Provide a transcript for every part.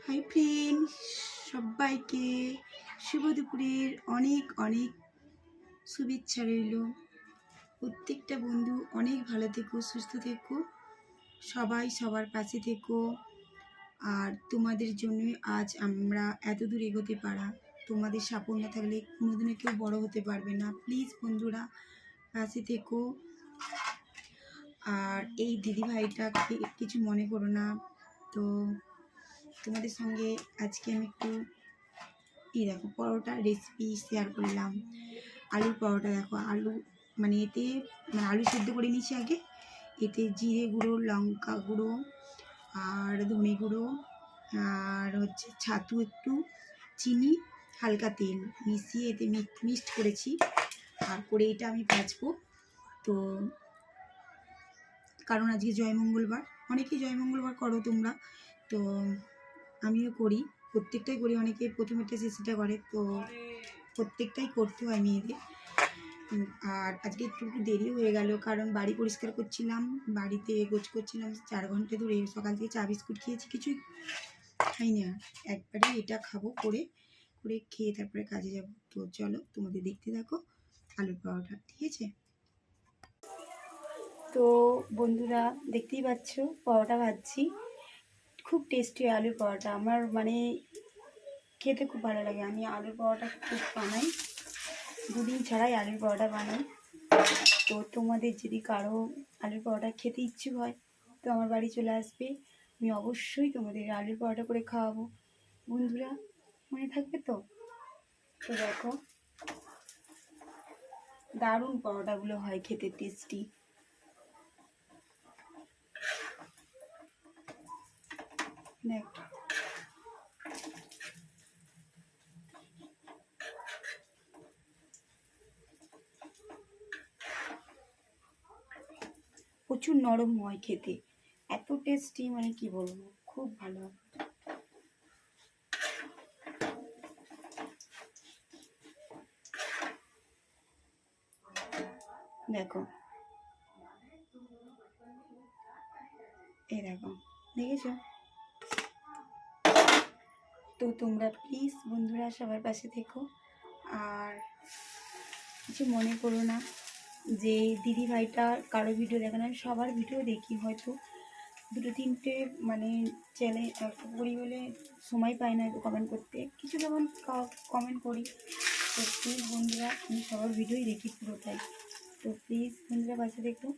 Hi friend, সবাইকে শুভ দুপুরের অনেক অনেক শুভেচ্ছা রইল। প্রত্যেকটা বন্ধু অনেক ভালো থেকো, সুস্থ থেকো, সবাই সবার পাশে থেকো। আর তোমাদের জন্যই আজ আমরা এত দূর এগোতে পারা। তোমাদের সাপোর্ট না থাকলে কোনোদিনও কেউ বড় হতে পারবে না। প্লিজ বন্ধুরা পাশে থেকো। আর এই দিদিভাইটাকে কিছু মনে করো না। তো তোমাদের সঙ্গে আজকে আমি একটু দেখো পরোটা রেসিপি শেয়ার করলাম। আলুর পরোটা দেখো, আলু মানে এতে আলু সেদ্ধ করে নিয়েছি আগে। এতে জিরে গুঁড়ো, লঙ্কা গুঁড়ো আর ধনে গুঁড়ো আর হচ্ছে ছাতু, একটু চিনি, হালকা তেল মিশিয়ে এতে মিক্সড করেছি। আর করে এটা আমি ভাজবো। তো কারণ আজকে জয়মঙ্গলবার, অনেকেই জয়মঙ্গলবার করো তোমরা, তো আমিও করি, প্রত্যেকটাই করি। অনেকে প্রথমেরটা শেষটা করে, তো প্রত্যেকটাই করতে হয় মেয়েদের। আর আজকে একটু দেরি হয়ে গেল, কারণ বাড়ি পরিষ্কার করছিলাম, বাড়িতে গোছ করছিলাম 4 ঘন্টা ধরে। সকাল থেকে চা বিস্কুট খেয়েছি, কিছুই খাইনি। আর একবারে এটা খাবো, করে করে খেয়ে তারপরে কাজে যাব। তো চলো তোমাদের দেখতে থাকো আলুর পরোটা, ঠিক আছে? তো বন্ধুরা দেখতেই পাচ্ছ পরোটা ভাজছি। খুব টেস্টি আলুর পরোটা, আমার মানে খেতে খুব ভালো লাগে। আমি আলুর পরোটা খুব বানাই, দুদিন ছাড়াই আলুর পরোটা বানাই। তো তোমাদের যদি কারো আলুর পরোটা খেতে ইচ্ছে হয় তো আমার বাড়ি চলে আসবে, আমি অবশ্যই তোমাদের আলুর পরোটা করে খাওয়াবো। বন্ধুরা মনে থাকবে তো? তো দেখো দারুণ পরোটাগুলো হয়, খেতে টেস্টি। দেখো প্রচুর নরম হয় খেতে, এত টেস্টি, মানে কি বলবো, খুব ভালো। দেখো এই দেখো, দেখেছো? তো তোমরা প্লিজ বন্ধুরা সবার পাশে থেকো। আর কিছু মনে করো না যে দিদিভাইটার কারো ভিডিও দেখে না, আমি সবার ভিডিও দেখি, হয়তো 2-3টে মানে চ্যানেল করি বলে সময় পাই না কমেন্ট করতে, কিছু যেমন কমেন্ট করি। তো প্লিজ বন্ধুরা আমি সবার ভিডিওই দেখি পুরোটাই। তো প্লিজ বন্ধুরা পাশে দেখো,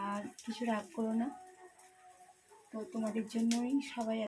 আর কিছু রাগ করো না। তো তোমাদের জন্যই সবাই